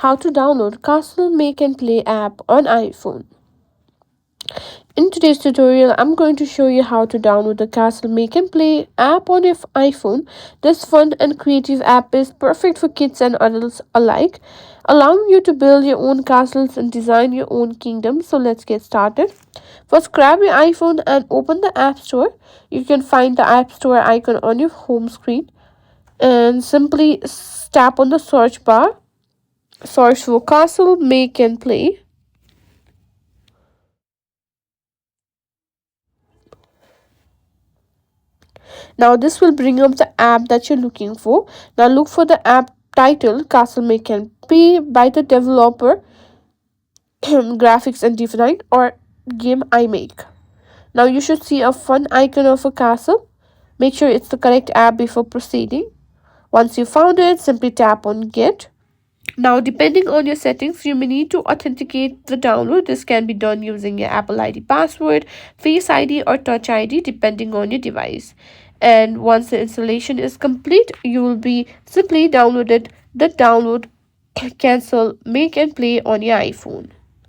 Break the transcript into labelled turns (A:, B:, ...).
A: how to download Castle Make and Play app on iPhone. In today's tutorial, I'm going to show you how to download the Castle Make and Play app on your iPhone. This fun and creative app is perfect for kids and adults alike, allowing you to build your own castles and design your own kingdom. So let's get started. First, grab your iPhone and open the App Store. You can find the App Store icon on your home screen and simply tap on the search bar. Search for Castle Make and Play. Now this will bring up the app that you're looking for. Now look for the app title Castle Make and Play by the developer Graphics and Design or Game I Make. Now you should see a fun icon of a castle. Make sure it's the correct app before proceeding. Once you found it, simply tap on Get. Now, depending on your settings, you may need to authenticate the download. This can be done using your Apple ID password, Face ID, or Touch ID, depending on your device. And once the installation is complete, you will be simply downloaded the download, cancel, make and play on your iPhone.